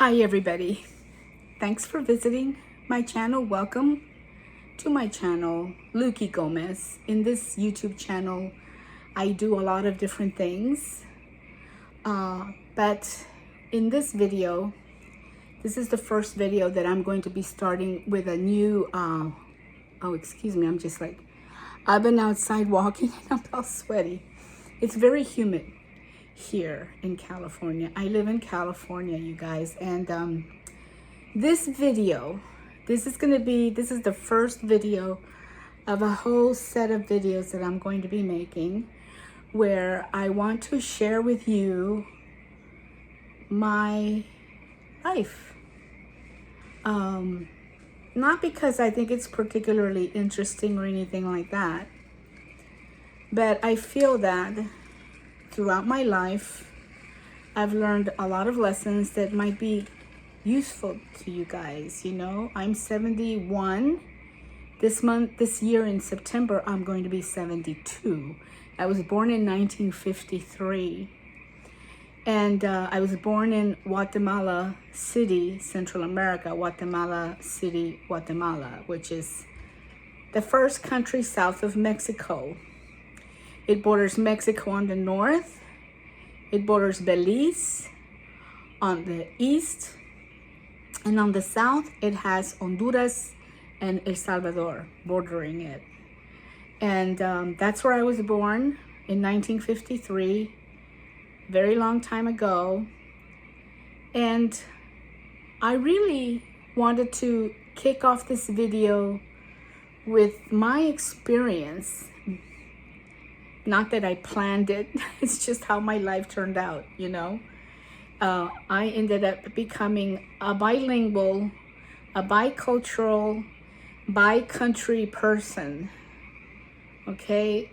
Hi everybody, thanks for visiting my channel. Welcome to my channel, Luki Gomez. In this YouTube channel I do a lot of different things, but in this video, this is the first video that I'm going to be starting with a new oh excuse me, I've been outside walking and I'm all sweaty. It's very humid here in California. I live in California, you guys, and this is the first video of a whole set of videos that I'm going to be making, where I want to share with you my life. Not because I think it's particularly interesting or anything like that, but I feel that throughout my life, I've learned a lot of lessons that might be useful to you guys. You know, I'm 71. This year in September, I'm going to be 72. I was born in 1953. And I was born in Guatemala City, Central America, Guatemala City, Guatemala, which is the first country south of Mexico. It borders Mexico on the north. It borders Belize on the east. And on the south, it has Honduras and El Salvador bordering it. And that's where I was born in 1953, very long time ago. And I really wanted to kick off this video with my experience. Not that I planned it, it's just how my life turned out, you know. I ended up becoming a bilingual, a bicultural, bi-country person, okay?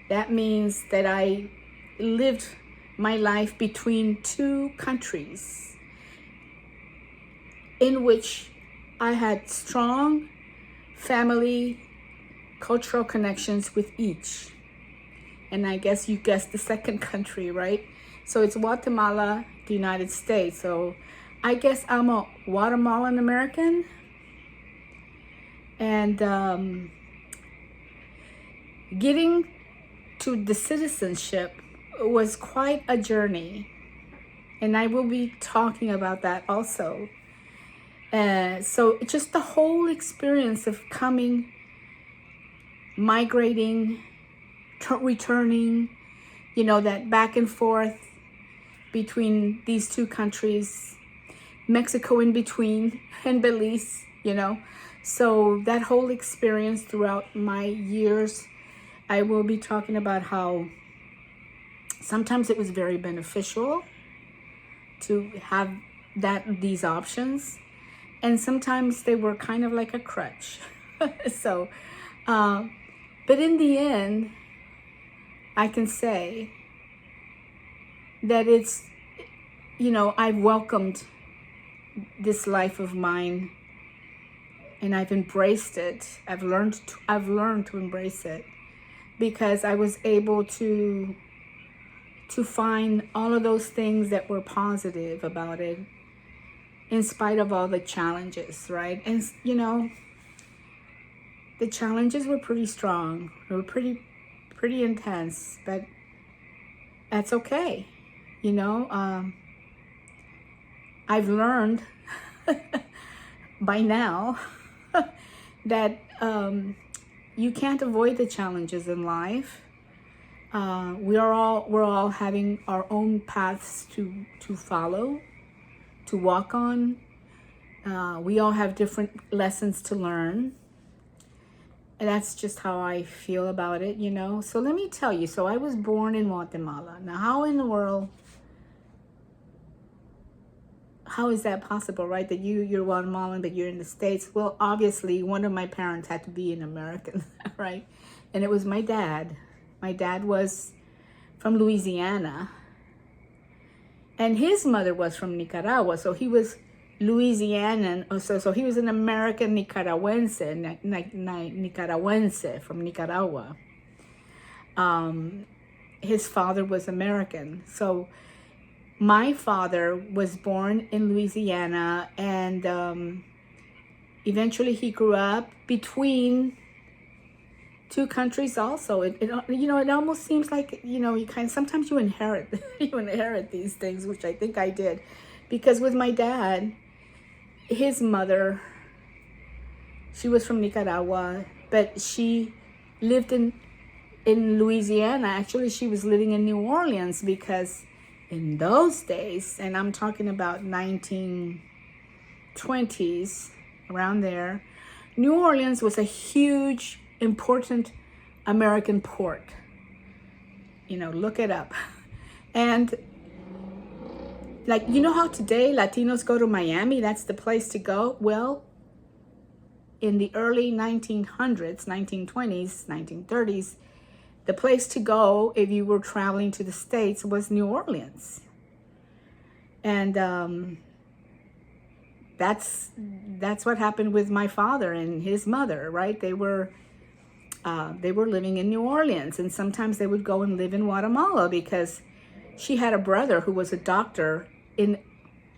That means that I lived my life between two countries in which I had strong family, cultural connections with each. And I guess you guessed the second country, right? So it's Guatemala, the United States. So I guess I'm a Guatemalan American. And getting to the citizenship was quite a journey. And I will be talking about that also. So just the whole experience of coming, migrating, returning, you know, that back and forth between these two countries, Mexico in between, and Belize, you know. So that whole experience throughout my years, I will be talking about how sometimes it was very beneficial to have these options, and sometimes they were kind of like a crutch. So, but in the end, I can say that it's, you know, I've welcomed this life of mine and I've embraced it. I've learned to embrace it, because I was able to find all of those things that were positive about it, in spite of all the challenges, right? And, you know, the challenges were pretty strong. They were pretty intense, but that's okay. You know, I've learned by now that you can't avoid the challenges in life. We're all having our own paths to follow, to walk on. We all have different lessons to learn. And that's just how I feel about it, you know. So let me tell you, so I was born in Guatemala. Now, how in the world, how is that possible, right? That you're Guatemalan, but you're in the States? Well, obviously, one of my parents had to be an American, right? And it was my dad. My dad was from Louisiana. And his mother was from Nicaragua, so he was Louisianan, so he was an American Nicaraguense, Nicaraguense from Nicaragua. His father was American. So my father was born in Louisiana, and eventually he grew up between two countries also. It almost seems like, you sometimes you inherit you inherit these things, which I think I did, because with my dad, his mother, she was from Nicaragua, but she lived in Louisiana. Actually, she was living in New Orleans, because in those days, and I'm talking about 1920s, around there, New Orleans was a huge, important American port. Look it up. And like, how today Latinos go to Miami? That's the place to go. Well, in the early 1900s, 1920s, 1930s, the place to go if you were traveling to the States was New Orleans. And that's what happened with my father and his mother, right? They were living in New Orleans, and sometimes they would go and live in Guatemala, because she had a brother who was a doctor in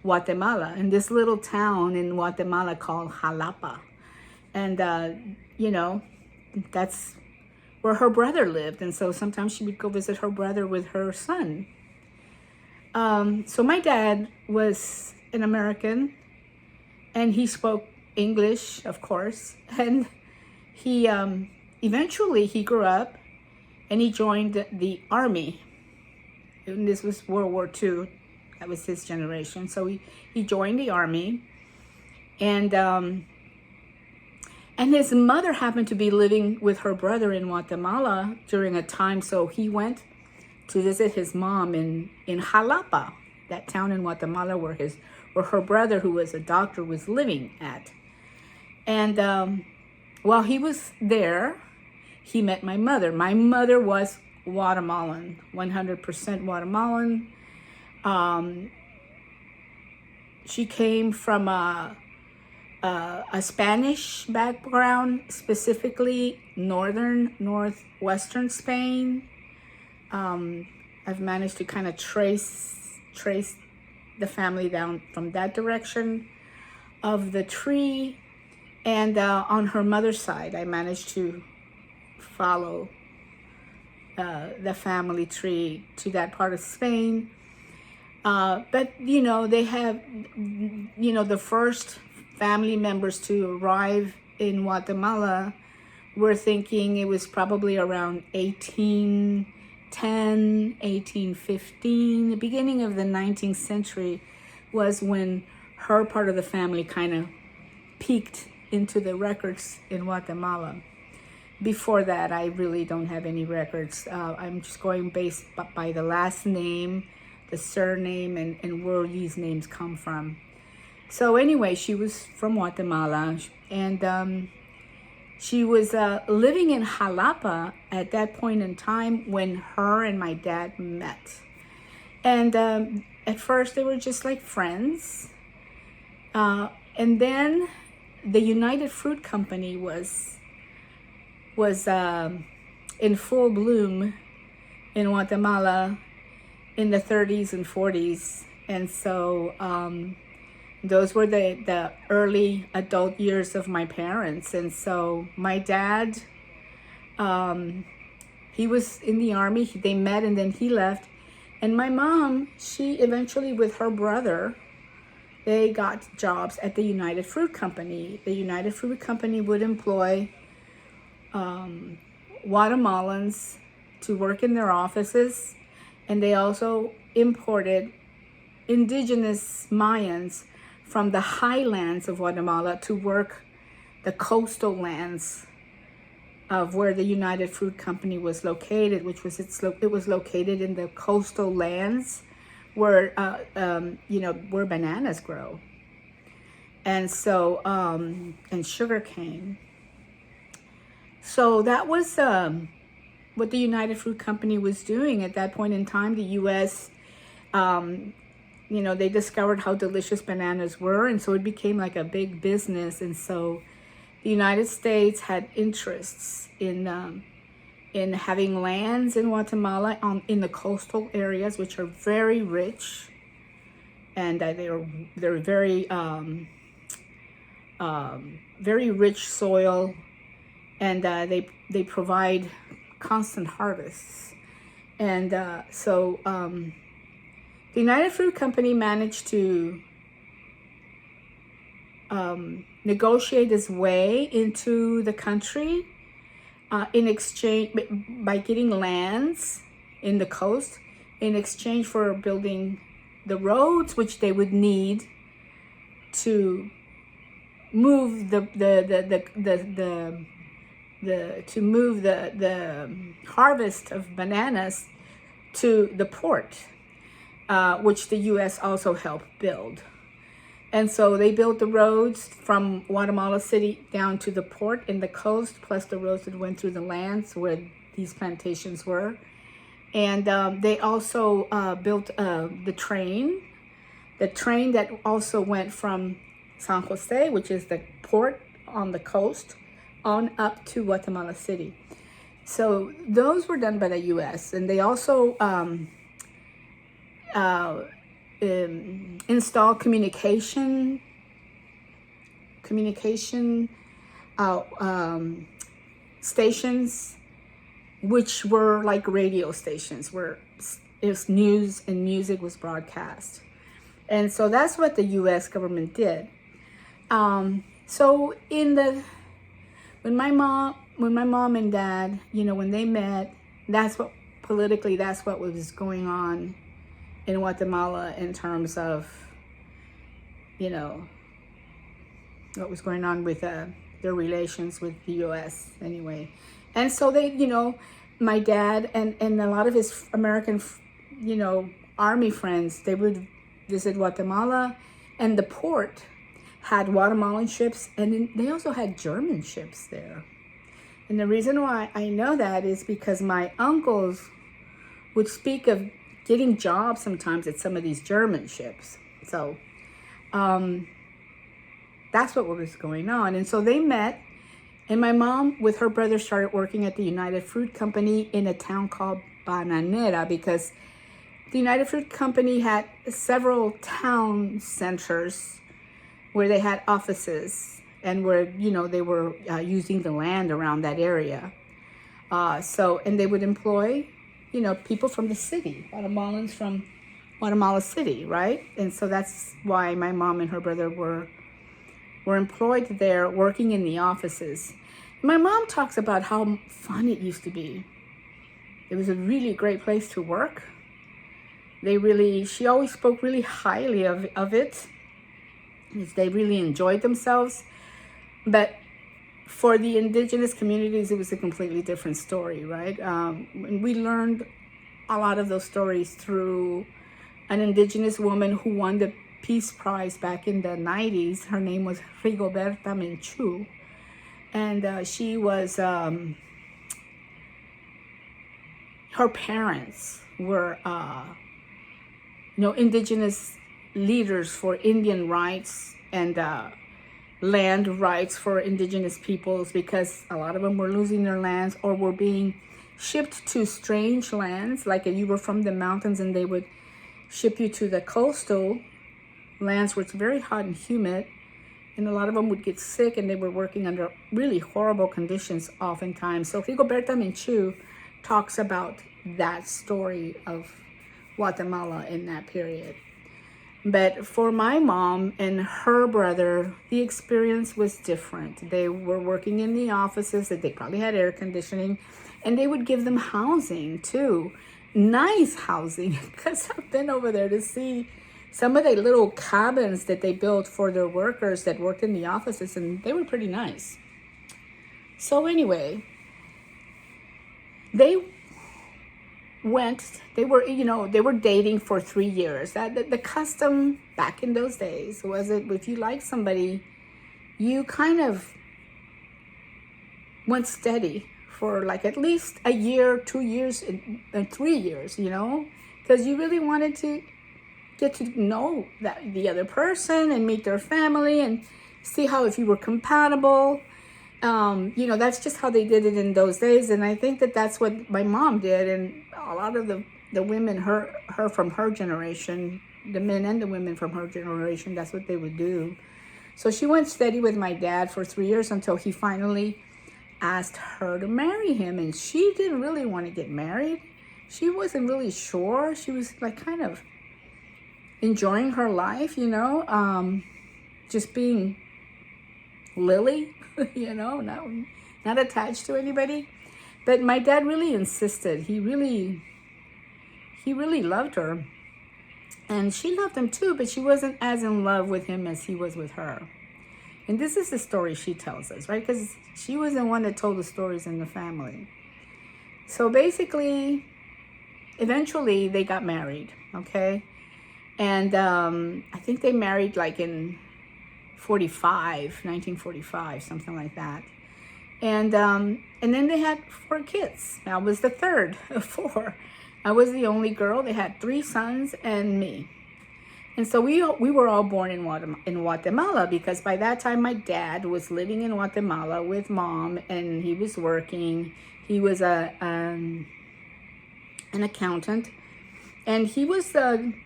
Guatemala, in this little town in Guatemala called Jalapa. And, that's where her brother lived. And so sometimes she would go visit her brother with her son. So my dad was an American, and he spoke English, of course. And he eventually he grew up and he joined the army. And this was World War II. That was his generation. So he joined the army, and his mother happened to be living with her brother in Guatemala during a time. So he went to visit his mom in Jalapa, that town in Guatemala where her brother, who was a doctor, was living at. And while he was there, he met my mother. My mother was Guatemalan, 100% Guatemalan. She came from a Spanish background, specifically northwestern Spain. I've managed to kind of trace the family down from that direction of the tree. And on her mother's side, I managed to follow the family tree to that part of Spain. But, they have, the first family members to arrive in Guatemala, we're thinking it was probably around 1810, 1815. The beginning of the 19th century was when her part of the family kind of peaked into the records in Guatemala. Before that, I really don't have any records. I'm just going based by the last name, the surname, and where these names come from. So anyway, she was from Guatemala, and she was living in Jalapa at that point in time when her and my dad met. And at first they were just like friends. And then the United Fruit Company was in full bloom in Guatemala in the 30s and 40s. And so those were the early adult years of my parents. And so my dad, he was in the army. They met and then he left. And my mom, she eventually, with her brother, they got jobs at the United Fruit Company. The United Fruit Company would employ Guatemalans to work in their offices. And they also imported indigenous Mayans from the highlands of Guatemala to work the coastal lands of where the United Fruit Company was located, which was it was located in the coastal lands where where bananas grow, and so and sugar cane. So that was what the United Fruit Company was doing at that point in time. The U.S. They discovered how delicious bananas were, and so it became like a big business. And so the United States had interests in having lands in Guatemala in the coastal areas, which are very rich. and they're very rich soil, and they provide constant harvests. And so the United Fruit Company managed to negotiate its way into the country in exchange by getting lands in the coast in exchange for building the roads which they would need to move the harvest of bananas to the port, which the U.S. also helped build. And so they built the roads from Guatemala City down to the port in the coast, plus the roads that went through the lands where these plantations were. And they also built the train that also went from San Jose, which is the port on the coast, on up to Guatemala City. So those were done by the U.S. And they also installed communication stations, which were like radio stations where if news and music was broadcast. And so that's what the U.S. government did. So when my mom and dad, when they met, that's what was going on in Guatemala in terms of, what was going on with their relations with the U.S. anyway. And so they, my dad and a lot of his American, Army friends, they would visit Guatemala, and the port had Guatemalan ships, and then they also had German ships there. And the reason why I know that is because my uncles would speak of getting jobs sometimes at some of these German ships. So that's what was going on. And so they met, and my mom with her brother started working at the United Fruit Company in a town called Bananera, because the United Fruit Company had several town centers where they had offices and where, they were using the land around that area. And they would employ, people from the city, Guatemalans from Guatemala City, right? And so that's why my mom and her brother were employed there working in the offices. My mom talks about how fun it used to be. It was a really great place to work. She always spoke really highly of it. They really enjoyed themselves. But for the indigenous communities, it was a completely different story, right? And we learned a lot of those stories through an indigenous woman who won the Peace Prize back in the 90s. Her name was Rigoberta Menchú. And she was, her parents were, indigenous leaders for Indian rights and land rights for indigenous peoples, because a lot of them were losing their lands or were being shipped to strange lands. Like if you were from the mountains and they would ship you to the coastal lands where it's very hot and humid, and a lot of them would get sick, and they were working under really horrible conditions oftentimes. So Rigoberta Menchú talks about that story of Guatemala in that period. But for my mom and her brother, the experience was different. They were working in the offices, that they probably had air conditioning, and they would give them housing too. Nice housing, because I've been over there to see some of the little cabins that they built for their workers that worked in the offices, and they were pretty nice. So anyway, they were dating for 3 years. The custom back in those days was that if you liked somebody, you kind of went steady for like at least a year, 2 years, and 3 years, because you really wanted to get to know the other person and meet their family and see how if you were compatible. That's just how they did it in those days. And I think that's what my mom did. And a lot of the women, her from her generation, the men and the women from her generation, that's what they would do. So she went steady with my dad for 3 years until he finally asked her to marry him. And she didn't really want to get married. She wasn't really sure. She was like kind of enjoying her life, you know, just being Lily, you know, not attached to anybody. But my dad really insisted. He really loved her. And she loved him too, but she wasn't as in love with him as he was with her. And this is the story she tells us, right? Because she was the one that told the stories in the family. So basically, eventually they got married, okay? And I think they married like in 1945, something like that. And then they had 4 kids. I was the third of 4. I was the only girl. They had 3 sons and me. And so we were all born in Guatemala, because by that time my dad was living in Guatemala with mom, and he was working. He was an accountant, and he was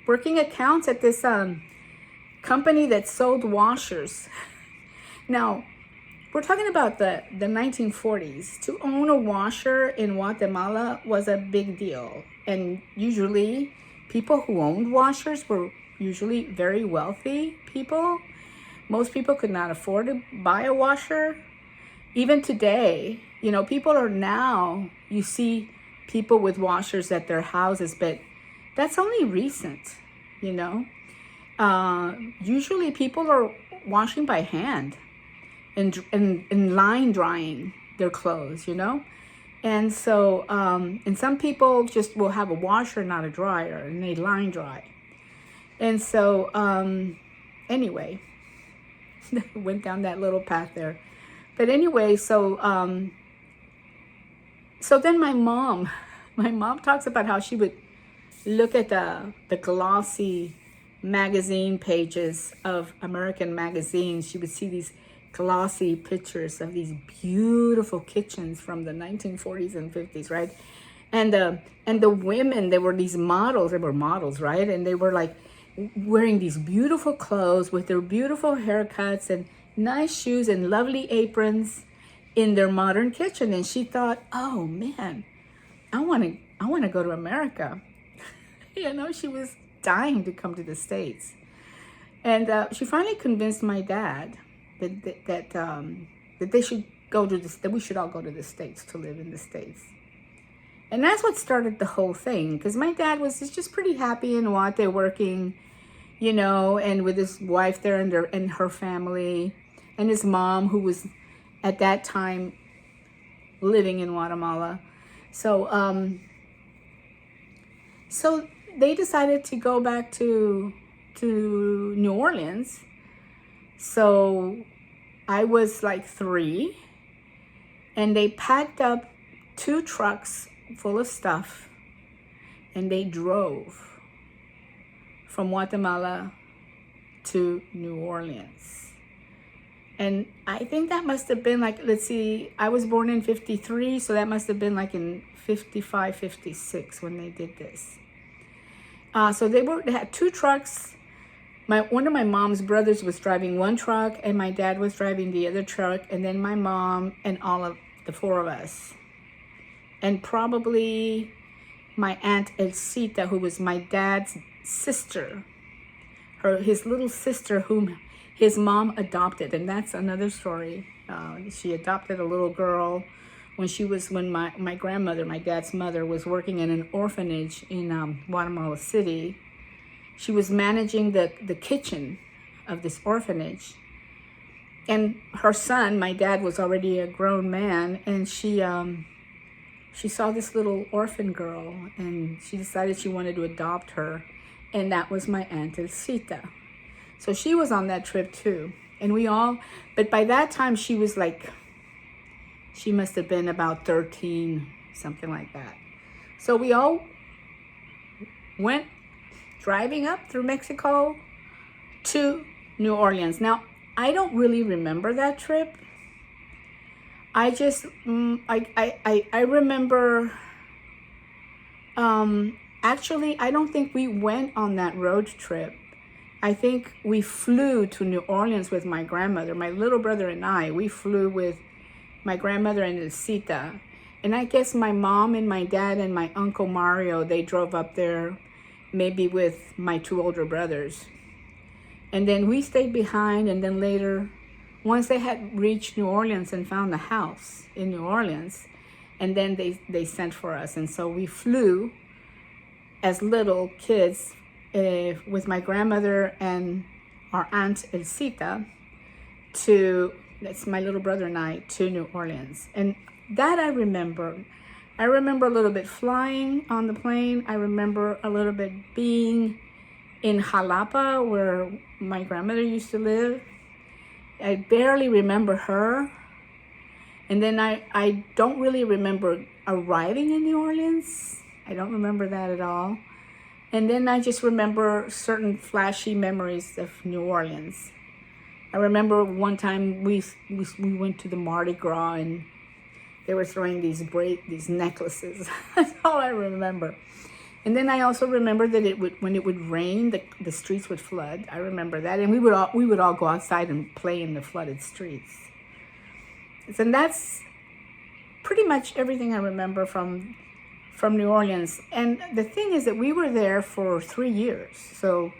working accounts at this company that sold washers. Now, we're talking about the 1940s. To own a washer in Guatemala was a big deal. And usually people who owned washers were usually very wealthy people. Most people could not afford to buy a washer. Even today, you know, people are now, you see people with washers at their houses, but that's only recent, you know. Usually people are washing by hand and line drying their clothes, you know. And so, and some people just will have a washer, not a dryer, and they line dry. And so, anyway, went down that little path there. But anyway, so then my mom talks about how she would look at the glossy magazine pages of American magazines. She would see these glossy pictures of these beautiful kitchens from the 1940s and 50s, right? And the women, they were these models. They were models, right? And they were like wearing these beautiful clothes with their beautiful haircuts and nice shoes and lovely aprons in their modern kitchen. And she thought, oh man, I want to go to America. You know, she was dying to come to the States. And she finally convinced my dad that they should go to that we should all go to the States to live in the States. And that's what started the whole thing, because my dad was just pretty happy in Guate working, you know, and with his wife there and her family, and his mom, who was at that time living in Guatemala. So so they decided to go back to New Orleans. So I was like 3, and they packed up 2 trucks full of stuff, and they drove from Guatemala to New Orleans. And I think that must have been like, let's see, I was born in 53, so that must have been like in 55, 56 when they did this. So they had 2 trucks. One of my mom's brothers was driving one truck, and my dad was driving the other truck, and then my mom and all of the 4 of us. And probably my Aunt Elcita, who was my dad's sister, his little sister, whom his mom adopted. And that's another story. She adopted a little girl when my grandmother, my dad's mother, was working in an orphanage in Guatemala City. She was managing the kitchen of this orphanage. And her son, my dad was already a grown man, and she saw this little orphan girl, and she decided she wanted to adopt her. And that was my Aunt Elcita. So she was on that trip too. And but by that time she was like, she must have been about 13, something like that. So we all went driving up through Mexico to New Orleans. Now, I don't really remember that trip. I just, I remember Actually, I don't think we went on that road trip. I think we flew to New Orleans with my grandmother. My little brother and I, we flew with my grandmother and Elcita. And I guess my mom and my dad and my Uncle Mario, they drove up there maybe with my two older brothers. And then we stayed behind, and then later, once they had reached New Orleans and found a house in New Orleans, and then they sent for us. And so we flew as little kids with my grandmother and our aunt Elcita that's my little brother and I, to New Orleans. And that I remember. I remember a little bit flying on the plane. I remember a little bit being in Jalapa, where my grandmother used to live. I barely remember her. And then I don't really remember arriving in New Orleans. I don't remember that at all. And then I just remember certain flashy memories of New Orleans. I remember one time we went to the Mardi Gras, and they were throwing these necklaces. That's all I remember. And then I also remember that when it would rain, the streets would flood. I remember that, and we would all go outside and play in the flooded streets. And that's pretty much everything I remember from New Orleans. And the thing is that we were there for 3 years. So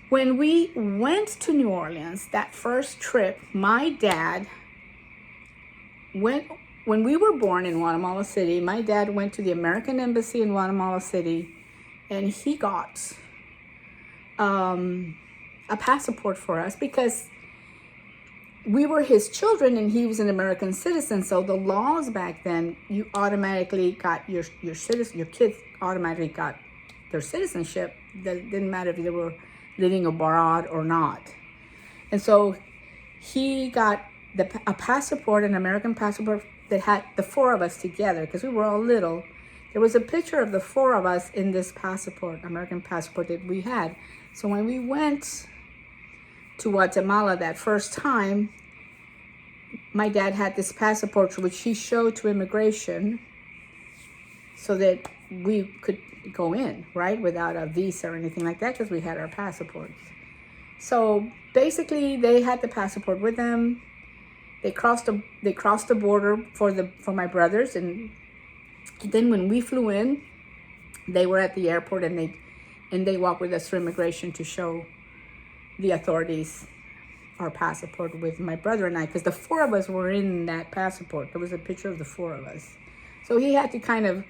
when we went to New Orleans, that first trip, my dad when we were born in Guatemala City, my dad went to the American Embassy in Guatemala City, and he got a passport for us because we were his children and he was an American citizen. So the laws back then, you automatically got your kids automatically got their citizenship. That didn't matter if they were living abroad or not. And so he got a passport, an American passport that had the four of us together because we were all little. There was a picture of the four of us in this passport, American passport that we had. So when we went to Guatemala that first time, my dad had this passport which he showed to immigration so that we could go in, right, without a visa or anything like that because we had our passports. So basically they had the passport with them. They crossed the border for my brothers, and then when we flew in, they were at the airport and they walked with us through immigration to show the authorities our passport with my brother and I, because the four of us were in that passport. There was a picture of the four of us. So he had to kind of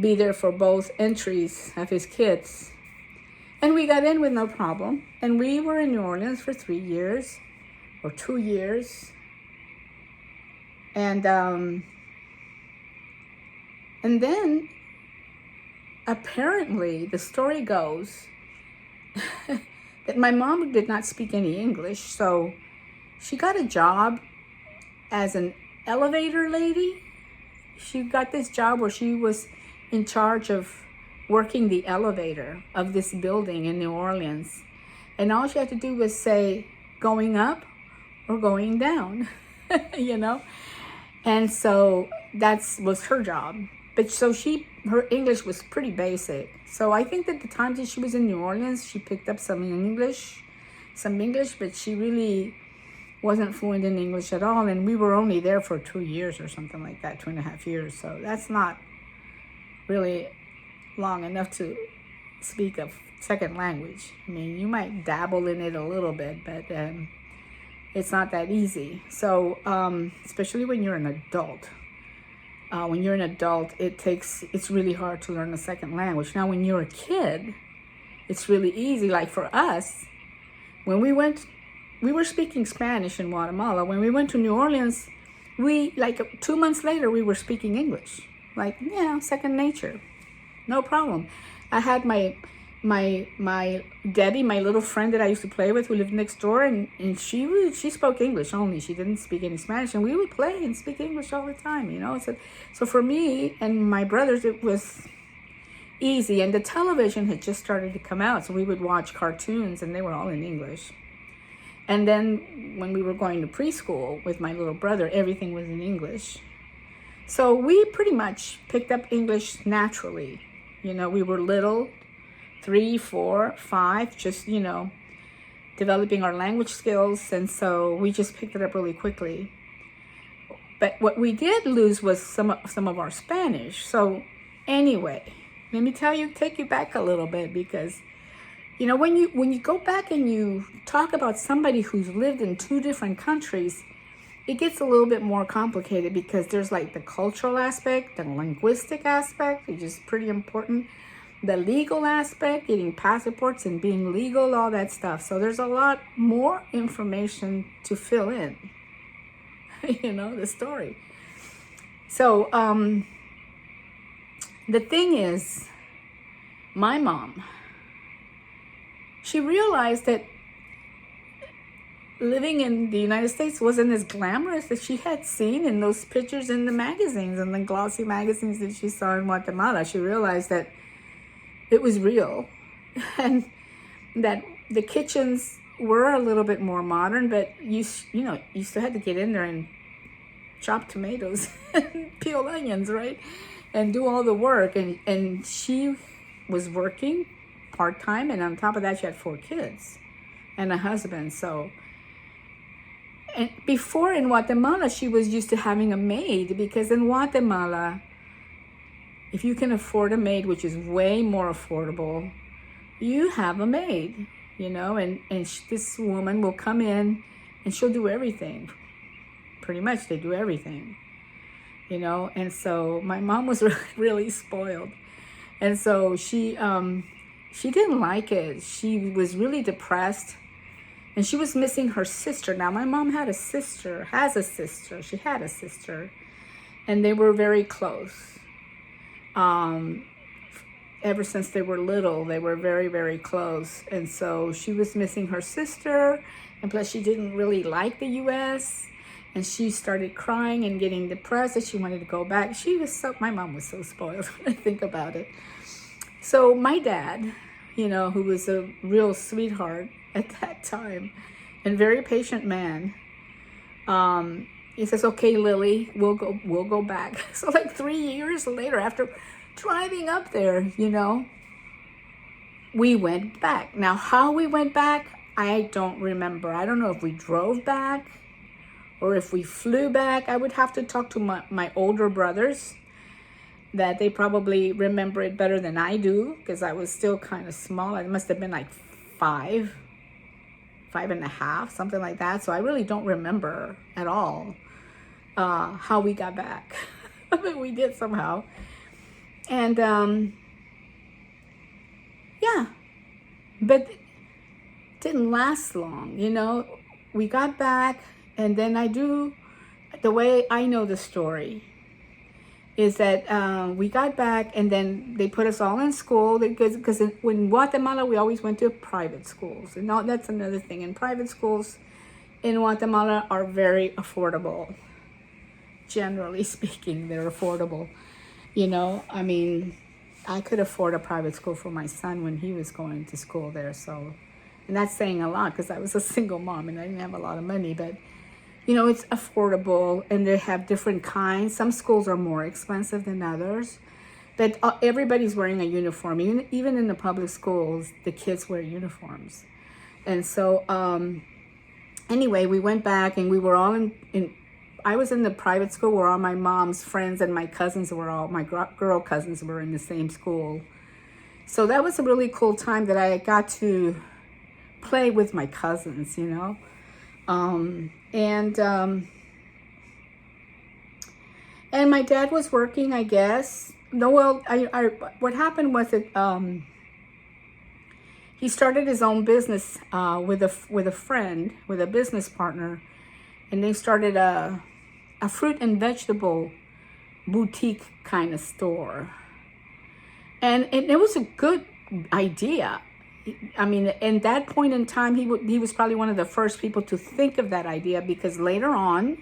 be there for both entries of his kids. And we got in with no problem. And we were in New Orleans for 3 years or 2 years. And then apparently the story goes that my mom did not speak any English, so she got a job as an elevator lady. She got this job where she was in charge of working the elevator of this building in New Orleans. And all she had to do was say, going up or going down, you know? And so that was her job. But so her English was pretty basic. So I think that the time that she was in New Orleans, she picked up some English, but she really wasn't fluent in English at all. And we were only there for 2 years or something like that, 2.5 years. So that's not really long enough to speak a second language. I mean, you might dabble in it a little bit, but it's not that easy. So especially when you're an adult. When you're an adult, it's really hard to learn a second language. Now, when you're a kid, it's really easy. Like for us, when we were speaking Spanish in Guatemala. When we went to New Orleans, 2 months later, we were speaking English. Like, yeah, second nature, no problem. I had my Debbie, my little friend that I used to play with, who lived next door, and she spoke English only. She didn't speak any Spanish, and we would play and speak English all the time, you know. So for me and my brothers, it was easy, and the television had just started to come out, so we would watch cartoons, and they were all in English. And then when we were going to preschool with my little brother, everything was in English. So we pretty much picked up English naturally. We were little, 3, 4, 5, just, developing our language skills. And so we just picked it up really quickly. But what we did lose was some of our Spanish. So anyway, let me take you back a little bit, because when you go back and you talk about somebody who's lived in 2 different countries, it gets a little bit more complicated, because there's like the cultural aspect, the linguistic aspect, which is pretty important, the legal aspect, getting passports and being legal, all that stuff. So there's a lot more information to fill in, the story. So the thing is, my mom, she realized that living in the United States wasn't as glamorous as she had seen in those pictures in the magazines and the glossy magazines that she saw in Guatemala. She realized that it was real, and that the kitchens were a little bit more modern, but you still had to get in there and chop tomatoes and peel onions, right? And do all the work. And she was working part-time, and on top of that, she had 4 kids and a husband. So, and before in Guatemala, she was used to having a maid, because in Guatemala, if you can afford a maid, which is way more affordable, you have a maid, and this woman will come in and she'll do everything. Pretty much they do everything, and so my mom was really spoiled. And so she didn't like it. She was really depressed, and she was missing her sister. Now, my mom had a sister, she had a sister, and they were very close. Ever since they were little, they were very, very close. And so she was missing her sister, and plus she didn't really like the U.S., and she started crying and getting depressed, and she wanted to go back. My mom was so spoiled when I think about it. So my dad, who was a real sweetheart at that time and very patient man, he says, "Okay, Lily, we'll go back." So like 3 years later, after driving up there, we went back. Now, how we went back, I don't remember. I don't know if we drove back or if we flew back. I would have to talk to my older brothers, that they probably remember it better than I do, because I was still kind of small. I must have been like 5 and a half, something like that. So I really don't remember at all how we got back. But we did somehow. And yeah, but it didn't last long. We got back, and then the way I know the story is that we got back, and then they put us all in school, because in Guatemala we always went to private schools. And that's another thing. And private schools in Guatemala are very affordable. Generally speaking, they're affordable. I mean, I could afford a private school for my son when he was going to school there. So, and that's saying a lot, because I was a single mom and I didn't have a lot of money. But it's affordable, and they have different kinds. Some schools are more expensive than others, but everybody's wearing a uniform. Even in the public schools, the kids wear uniforms. And so anyway, we went back, and we were all I was in the private school where all my mom's friends and my cousins my girl cousins were in the same school. So that was a really cool time that I got to play with my cousins, and my dad was working, I guess. No, well, what happened was that he started his own business with a friend, with a business partner, and they started a fruit and vegetable boutique kind of store. And it was a good idea. I mean, in that point in time, he was probably one of the first people to think of that idea, because later on,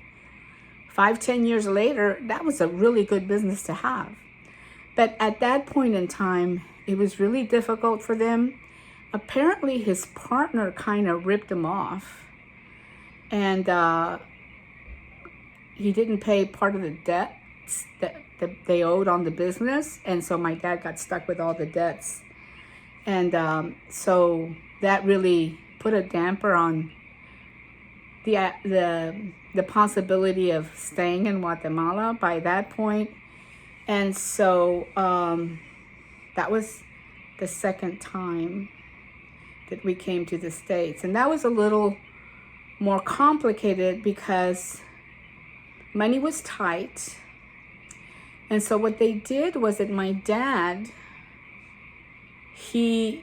5-10 years later, that was a really good business to have. But at that point in time, it was really difficult for them. Apparently, his partner kind of ripped him off, and he didn't pay part of the debt that they owed on the business, and so my dad got stuck with all the debts, and so that really put a damper on the possibility of staying in Guatemala by that point. And so that was the second time that we came to the States, and that was a little more complicated because money was tight. And so what they did was that my dad, he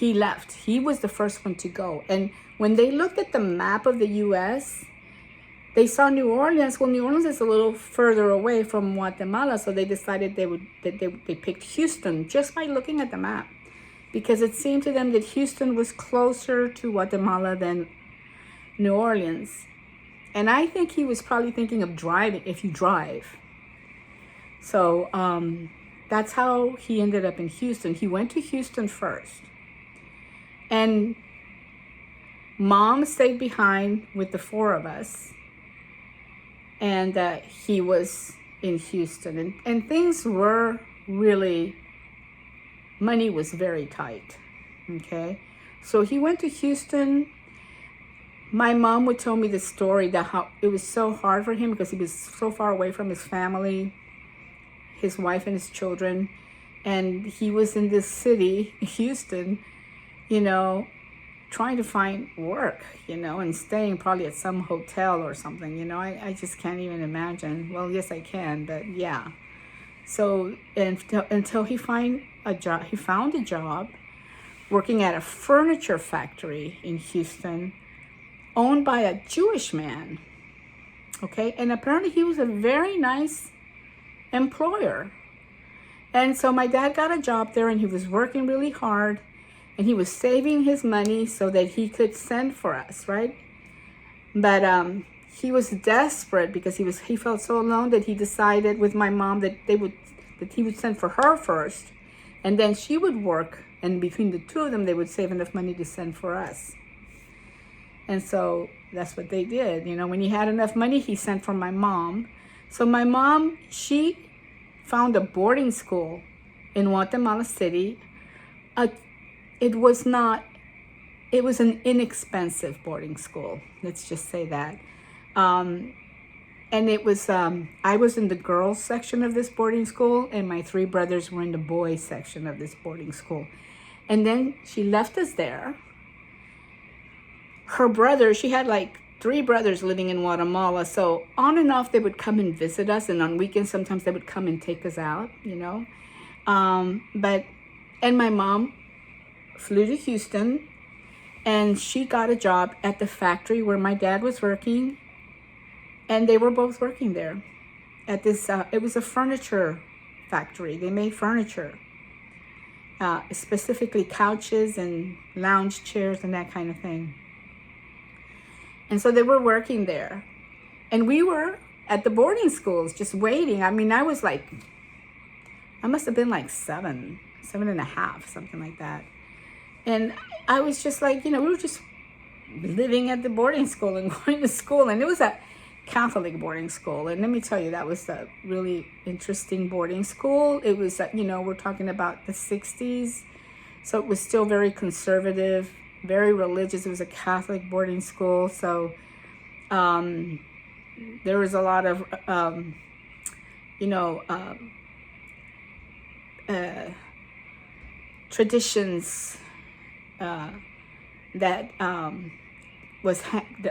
left. He was the first one to go. And when they looked at the map of the U.S., they saw New Orleans. Well, New Orleans is a little further away from Guatemala, so they decided they picked Houston just by looking at the map, because it seemed to them that Houston was closer to Guatemala than New Orleans. And I think he was probably thinking of driving, if you drive. So that's how he ended up in Houston. He went to Houston first. And Mom stayed behind with the four of us. And he was in Houston. And things were really, money was very tight. Okay? So he went to Houston. My mom would tell me the story that how it was so hard for him because he was so far away from his family, his wife and his children. And he was in this city, Houston, trying to find work, and staying probably at some hotel or something, I just can't even imagine. Well, yes, I can, but yeah. So until he found a job working at a furniture factory in Houston owned by a Jewish man, okay? And apparently he was a very nice employer. And so my dad got a job there, and he was working really hard, and he was saving his money so that he could send for us, right? But he was desperate because he felt so alone that he decided with my mom that he would send for her first, and then she would work, and between the two of them, they would save enough money to send for us. And so that's what they did. When he had enough money, he sent for my mom. So my mom, she found a boarding school in Guatemala City. It was an inexpensive boarding school. Let's just say that. And it was, I was in the girls section of this boarding school, and my three brothers were in the boys section of this boarding school. And then she left us there. Her brother, she had like 3 brothers living in Guatemala. So on and off, they would come and visit us. And on weekends, sometimes they would come and take us out, and my mom flew to Houston, and she got a job at the factory where my dad was working, and they were both working there at this, it was a furniture factory. They made furniture, specifically couches and lounge chairs and that kind of thing. And so they were working there, and we were at the boarding schools just waiting. I mean, I must have been like 7 and a half, something like that. And I was just like, we were just living at the boarding school and going to school. And it was a Catholic boarding school. And let me tell you, that was a really interesting boarding school. It was, we're talking about the 60s. So it was still very conservative, very religious. It was a Catholic boarding school. So there was a lot of, traditions that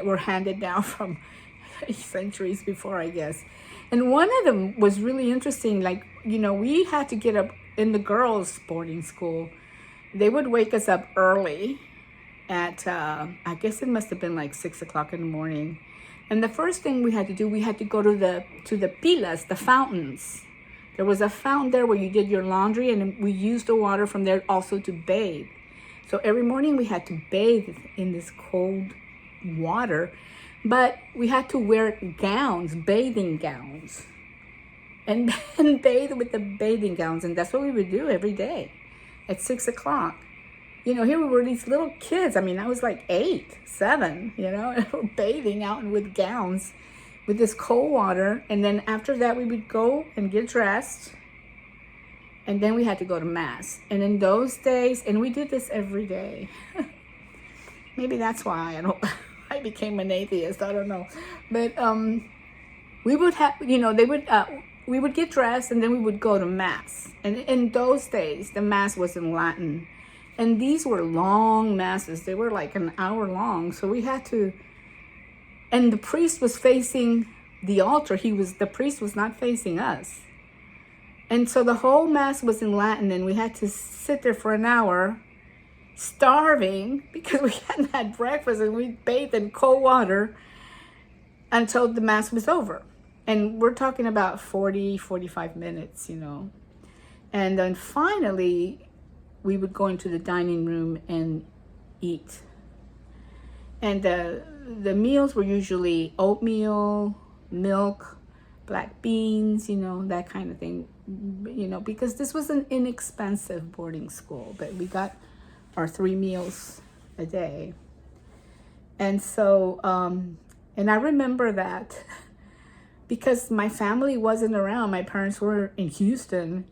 were handed down from centuries before, I guess. And one of them was really interesting. Like, we had to get up in the girls' boarding school. They would wake us up early at, I guess it must have been like 6 o'clock in the morning. And the first thing we had to do, we had to go to the pilas, the fountains. There was a fountain there where you did your laundry, and we used the water from there also to bathe. So every morning we had to bathe in this cold water, but we had to wear gowns, bathing gowns, and bathe with the bathing gowns. And that's what we would do every day at 6 o'clock. Here we were, these little kids. I mean, I was like 8, 7, and we're bathing out with gowns with this cold water. And then after that, we would go and get dressed. And then we had to go to Mass. And in those days, and we did this every day. Maybe that's why I became an atheist. I don't know. But we would have, we would get dressed and then we would go to Mass. And in those days, the Mass was in Latin. And these were long Masses. They were like an hour long. So we had to, and the priest was facing the altar. The priest was not facing us. And so the whole Mass was in Latin, and we had to sit there for an hour, starving, because we hadn't had breakfast, and we bathed in cold water until the Mass was over. And we're talking about 45 minutes, And then finally, we would go into the dining room and eat. And the meals were usually oatmeal, milk, black beans, that kind of thing, because this was an inexpensive boarding school, but we got our 3 meals a day. And so, and I remember that because my family wasn't around. My parents were in Houston,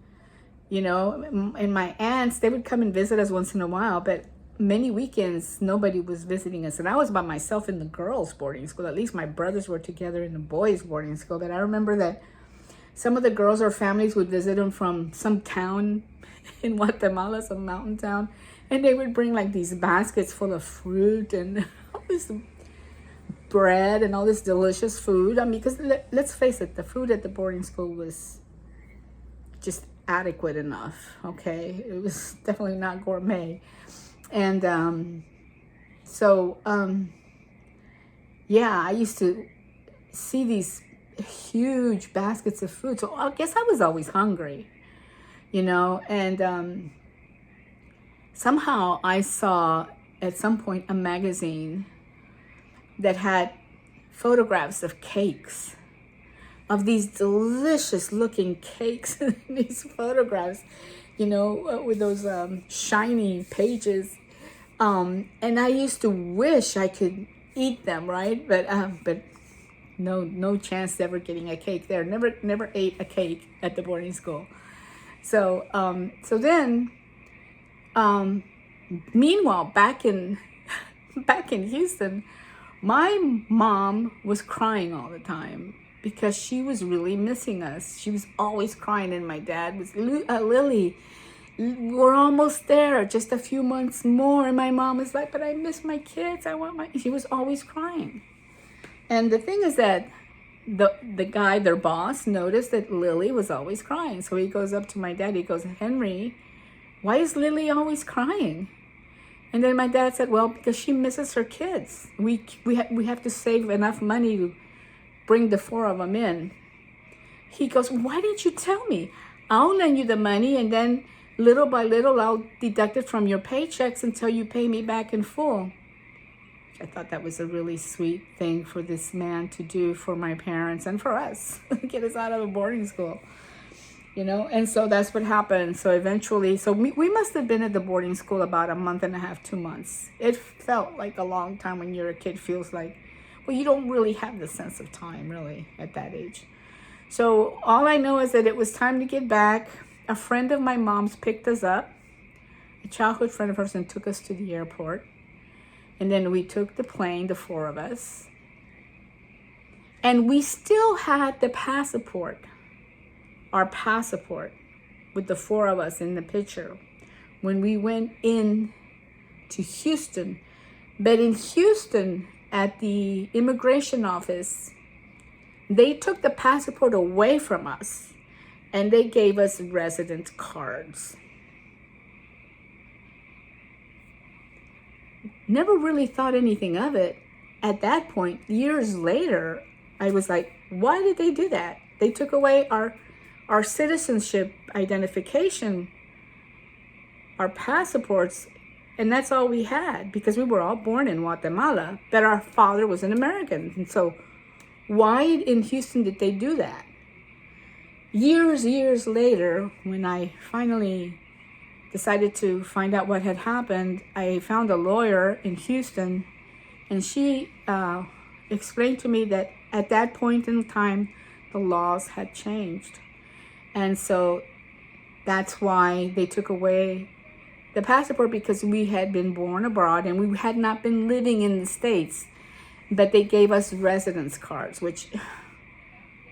and my aunts, they would come and visit us once in a while, but many weekends, nobody was visiting us. And I was by myself in the girls' boarding school. At least my brothers were together in the boys' boarding school. But I remember that some of the girls or families would visit them from some town in Guatemala, some mountain town. And they would bring like these baskets full of fruit and all this bread and all this delicious food. I mean, because let's face it, the food at the boarding school was just adequate enough, okay? It was definitely not gourmet. And I used to see these huge baskets of food. So I guess I was always hungry, and somehow I saw at some point a magazine that had photographs of cakes, of these delicious looking cakes in these photographs, with those shiny pages. And I used to wish I could eat them, right? But no chance ever getting a cake there. Never ate a cake at the boarding school. So then, meanwhile, back in Houston, my mom was crying all the time because she was really missing us. She was always crying, and my dad was, Lily, we're almost there, just a few months more. And my mom was like, but I miss my kids. She was always crying. And the thing is that the guy, their boss, noticed that Lily was always crying. So he goes up to my dad. He goes, Henry, why is Lily always crying? And then my dad said, well, because she misses her kids. We have to save enough money to bring the 4 of them in. He goes, why didn't you tell me? I'll lend you the money, and then little by little, I'll deduct it from your paychecks until you pay me back in full. I thought that was a really sweet thing for this man to do for my parents and for us, get us out of a boarding school, And so that's what happened. So eventually, we must have been at the boarding school about a month and a half, 2 months. It felt like a long time when you're a kid. Feels like, well, you don't really have the sense of time, really, at that age. So all I know is that it was time to get back. A friend of my mom's picked us up, a childhood friend of hers, and took us to the airport. And then we took the plane, the 4 of us. And we still had the passport, our passport, with the 4 of us in the picture when we went in to Houston. But in Houston, at the immigration office, they took the passport away from us. And they gave us resident cards. Never really thought anything of it. At that point, years later, I was like, why did they do that? They took away our citizenship identification, our passports, and that's all we had because we were all born in Guatemala, but our father was an American. And so why in Houston did they do that? Years later, when I finally decided to find out what had happened, I found a lawyer in Houston, and she explained to me that at that point in time, the laws had changed. And so that's why they took away the passport, because we had been born abroad and we had not been living in the States. But they gave us residence cards, which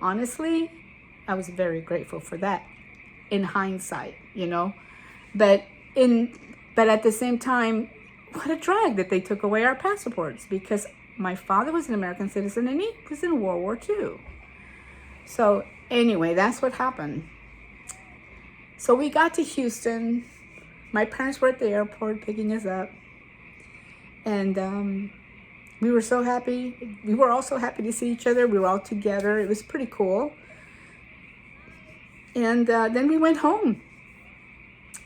honestly, I was very grateful for that in hindsight, you know. But at the same time, what a drag that they took away our passports, because my father was an American citizen and he was in World War II. So anyway, that's what happened. So we got to Houston. My parents were at the airport picking us up. And we were so happy. We were also happy to see each other. We were all together. It was pretty cool. And then we went home.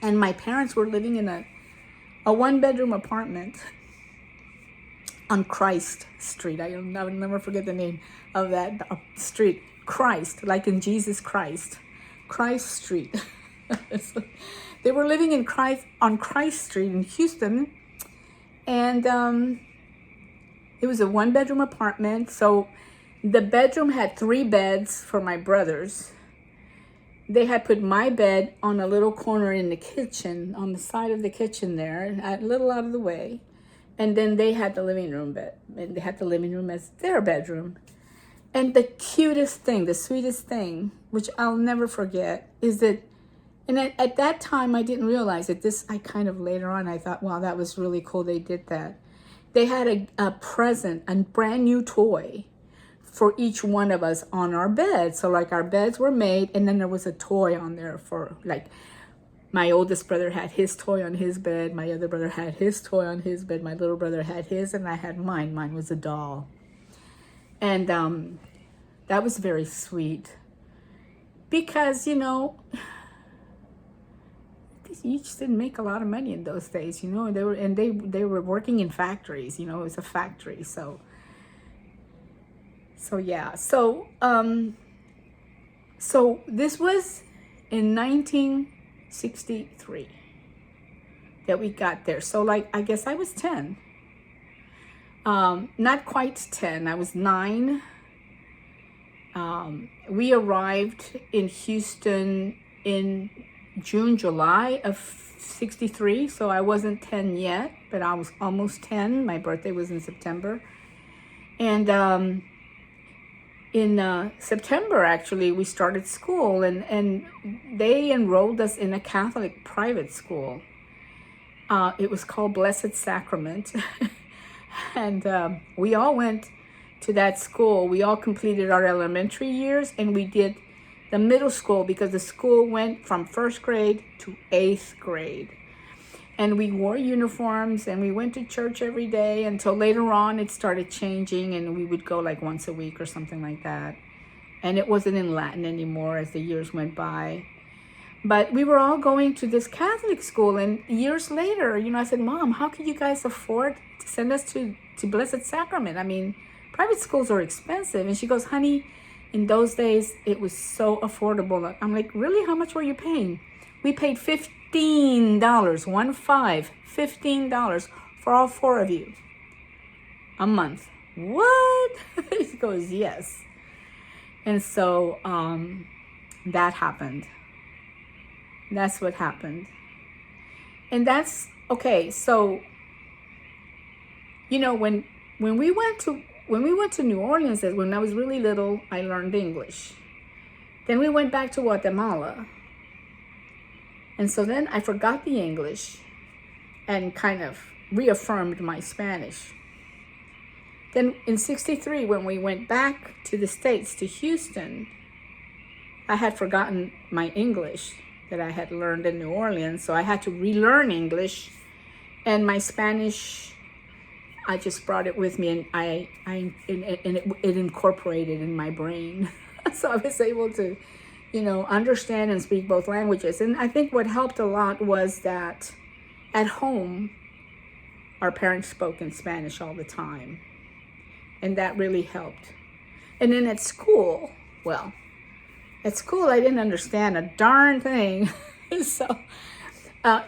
And my parents were living in a one-bedroom apartment on Christ Street. I'll never forget the name of that street. Christ, like in Jesus Christ. Christ Street. So they were living on Christ Street in Houston. And it was a one-bedroom apartment. So the bedroom had 3 beds for my brothers. They had put my bed on a little corner in the kitchen, on the side of the kitchen there, a little out of the way. And then they had the living room bed. And they had the living room as their bedroom. And the cutest thing, the sweetest thing, which I'll never forget, is that, and at that time I didn't realize it. I kind of later on, I thought, wow, that was really cool they did that. They had a present, a brand new toy for each one of us on our bed. So like our beds were made, and then there was a toy on there for, like, my oldest brother had his toy on his bed, my other brother had his toy on his bed, my little brother had his, and I had mine. Mine was a doll. And that was very sweet, because, you know, you just didn't make a lot of money in those days, you know. They were working in factories, you know. It was a factory. So yeah. So this was in 1963 that we got there. So, like, I guess I was 10. Not quite 10. I was 9. We arrived in Houston in June, July of 63. So I wasn't 10 yet, but I was almost 10. My birthday was in September. And in September, actually, we started school, and they enrolled us in a Catholic private school. It was called Blessed Sacrament. And we all went to that school. We all completed our elementary years, and we did the middle school, because the school went from 1st grade to 8th grade. And we wore uniforms, and we went to church every day until later on it started changing, and we would go like once a week or something like that. And it wasn't in Latin anymore as the years went by. But we were all going to this Catholic school, and years later, you know, I said, Mom, how can you guys afford to send us to Blessed Sacrament? I mean, private schools are expensive. And she goes, honey, in those days, it was so affordable. I'm like, really? How much were you paying? We paid $15, $15 for all 4 of you a month. What? She goes, yes. And so that happened. That's what happened. And that's, okay, so, you know, when we went to New Orleans, when I was really little, I learned English. Then we went back to Guatemala. And so then I forgot the English and kind of reaffirmed my Spanish. Then in 63, when we went back to the States, to Houston, I had forgotten my English that I had learned in New Orleans. So I had to relearn English, and my Spanish, I just brought it with me, and it incorporated in my brain. So I was able to, you know, understand and speak both languages. And I think what helped a lot was that at home, our parents spoke in Spanish all the time. And that really helped. And then at school, well, at school, I didn't understand a darn thing. So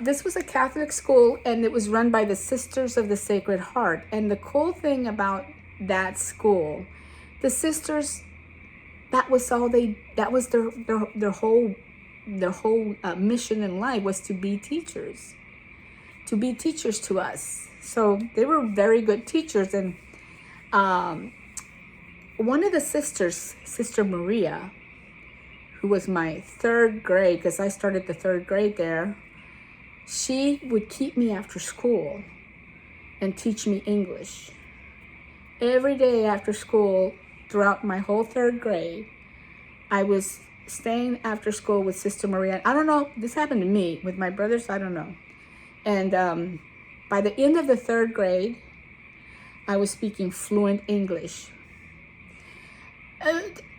this was a Catholic school, and it was run by the Sisters of the Sacred Heart. And the cool thing about that school. The sisters, that was all that was their whole mission in life, was to be teachers to us. So they were very good teachers. And one of the sisters, Sister Maria, who was my third grade, because I started the third grade there, she would keep me after school and teach me English. Every day after school, throughout my whole third grade, I was staying after school with Sister Maria. I don't know, this happened to me. With my brothers, I don't know. And by the end of the third grade, I was speaking fluent English.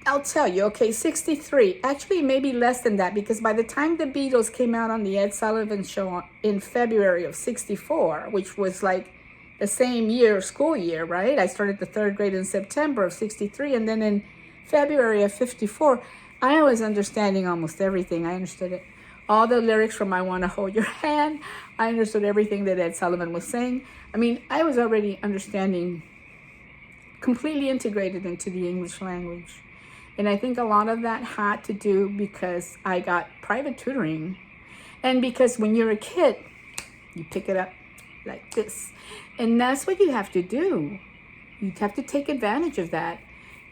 I'll tell you, okay, 63, actually maybe less than that, because by the time the Beatles came out on the Ed Sullivan Show in February of 64, which was like the same year, school year, right? I started the third grade in September of 63, and then in February of 54, I was understanding almost everything. I understood it. All the lyrics from I Want to Hold Your Hand. I understood everything that Ed Sullivan was saying. I mean, I was already understanding, completely integrated into the English language. And I think a lot of that had to do because I got private tutoring. And because when you're a kid, you pick it up like this. And that's what you have to do. You have to take advantage of that.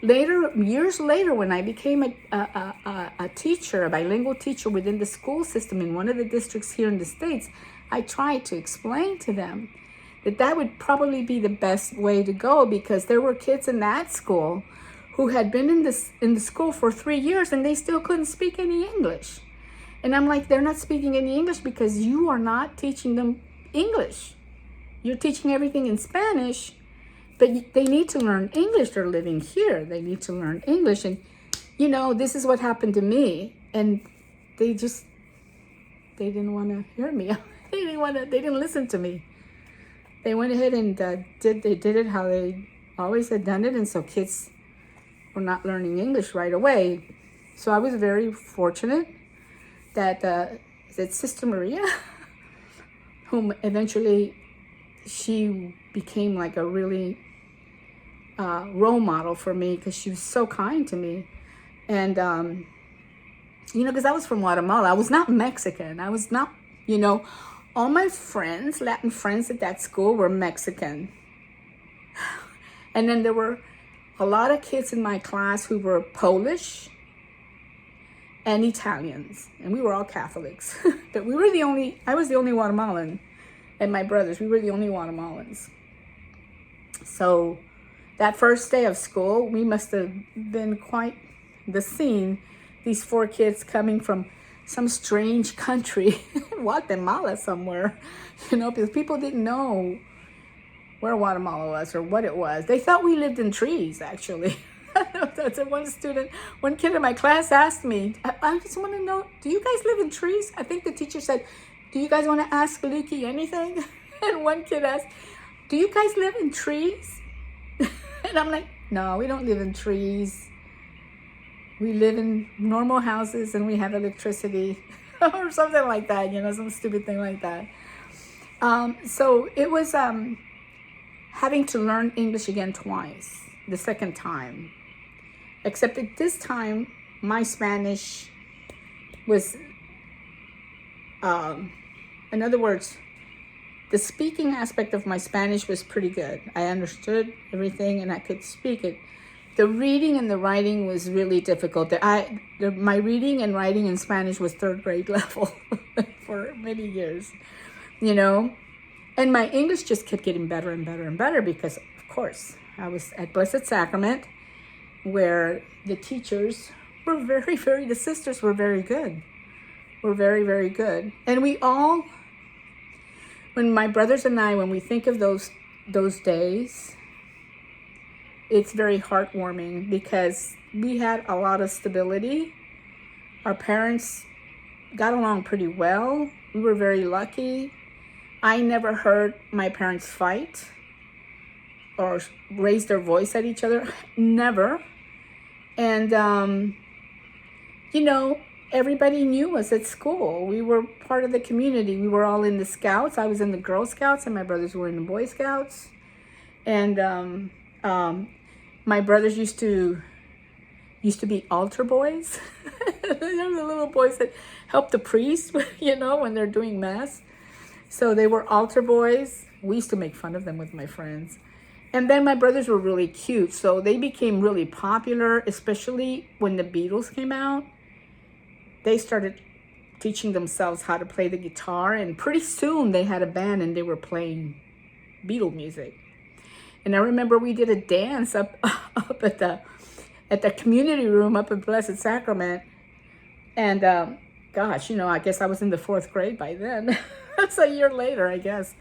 Later, years later, when I became a teacher, a bilingual teacher within the school system in one of the districts here in the States, I tried to explain to them that that would probably be the best way to go, because there were kids in that school who had been in the school for 3 years and they still couldn't speak any English. And I'm like, they're not speaking any English because you are not teaching them English. You're teaching everything in Spanish, but they need to learn English. They're living here. They need to learn English. And, you know, this is what happened to me. And they didn't want to hear me. They didn't listen to me. They went ahead and did it how they always had done it. And so kids were not learning English right away. So I was very fortunate that Sister Maria, whom eventually she became like a really role model for me, because she was so kind to me. And, you know, because I was from Guatemala. I was not Mexican. I was not, you know, all my friends, Latin friends at that school, were Mexican. And then there were a lot of kids in my class who were Polish and Italians, and we were all Catholics. But I was the only Guatemalan, and my brothers, we were the only Guatemalans. So that first day of school, we must have been quite the scene. These 4 kids coming from some strange country, Guatemala somewhere, you know, because people didn't know where Guatemala was or what it was. They thought we lived in trees, actually. That's one kid in my class asked me, I just want to know, do you guys live in trees? I think the teacher said, do you guys want to ask Lukey anything? And one kid asked, do you guys live in trees? And I'm like, no, we don't live in trees. We live in normal houses and we have electricity or something like that, you know, some stupid thing like that. So it was having to learn English again twice, the second time. Except that this time, my Spanish was, in other words, the speaking aspect of my Spanish was pretty good. I understood everything and I could speak it. The reading and the writing was really difficult. My reading and writing in Spanish was third grade level for many years, you know. And my English just kept getting better and better and better because, of course, I was at Blessed Sacrament, where the teachers were the sisters were very good. Were very, very good. And we all, when my brothers and I, when we think of those days, it's very heartwarming because we had a lot of stability. Our parents got along pretty well. We were very lucky. I never heard my parents fight or raise their voice at each other. Never. And, you know, everybody knew us at school. We were part of the community. We were all in the Scouts. I was in the Girl Scouts and my brothers were in the Boy Scouts. And My brothers used to be altar boys. They're the little boys that help the priest, when they're doing mass. So they were altar boys. We used to make fun of them with my friends. And then my brothers were really cute. So they became really popular, especially when the Beatles came out. They started teaching themselves how to play the guitar. And pretty soon they had a band and they were playing Beatle music. And I remember we did a dance up at the community room up at Blessed Sacrament. And gosh, I guess I was in the 4th grade by then. That's a year later, I guess.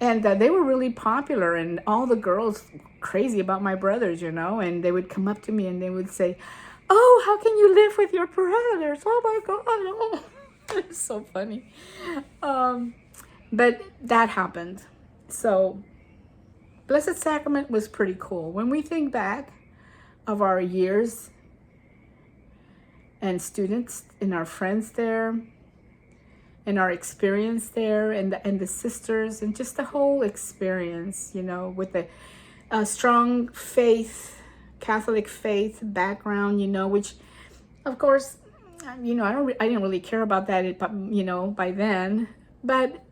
And they were really popular, and all the girls crazy about my brothers, and they would come up to me and they would say, "Oh, how can you live with your brothers? Oh my God." Oh. It's so funny. But that happened. So Blessed Sacrament was pretty cool. When we think back of our years and students and our friends there and our experience there and the sisters and just the whole experience, with a strong faith, Catholic faith background, which of course, I didn't really care about that, by then, but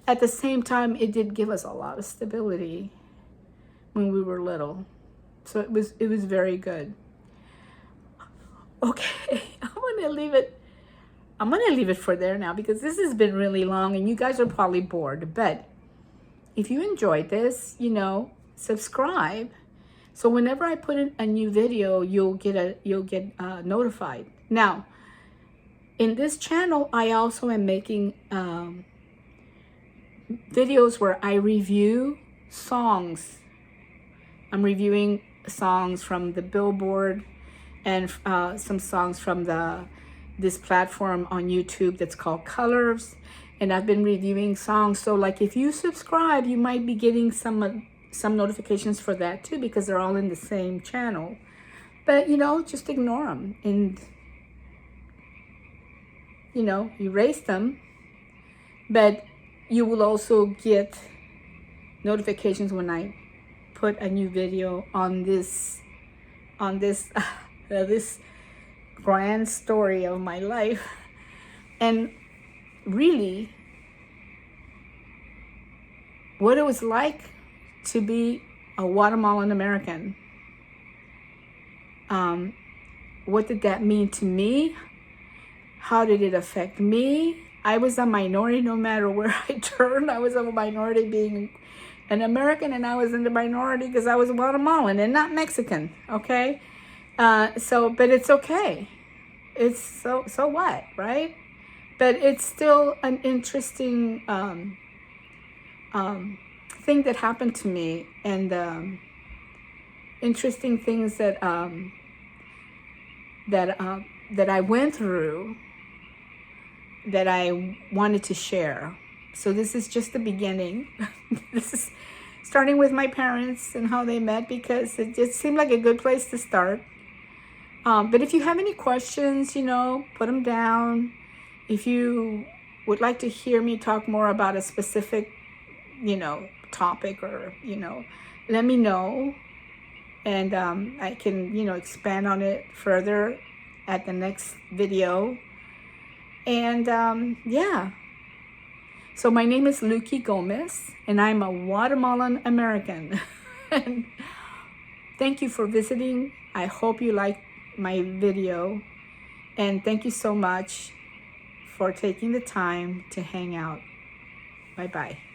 at the same time, it did give us a lot of stability when we were little. So it was very good. Okay, I'm gonna leave it for there now because this has been really long and you guys are probably bored. But if you enjoyed this, subscribe. So whenever I put in a new video, you'll get notified. Now, in this channel, I also am making videos where I review songs. I'm reviewing songs from the Billboard and some songs from this platform on YouTube that's called Colors. And I've been reviewing songs. So like if you subscribe, you might be getting some notifications for that too, because they're all in the same channel. But, just ignore them and, erase them. But you will also get notifications when I put a new video on this this grand story of my life. And really what it was like to be a Guatemalan American. What did that mean to me? How did it affect me? I was a minority no matter where I turned. I was a minority being an American, and I was in the minority because I was Guatemalan and not Mexican, okay? But it's okay. It's so what, right? But it's still an interesting thing that happened to me, and interesting things that I went through that I wanted to share. So this is just the beginning. This is starting with my parents and how they met, because it just seemed like a good place to start. But if you have any questions, put them down. If you would like to hear me talk more about a specific, topic, or, let me know. And I can, expand on it further at the next video. And yeah. So my name is Luki Gomez, and I'm a Guatemalan American. And thank you for visiting. I hope you liked my video. And thank you so much for taking the time to hang out. Bye-bye.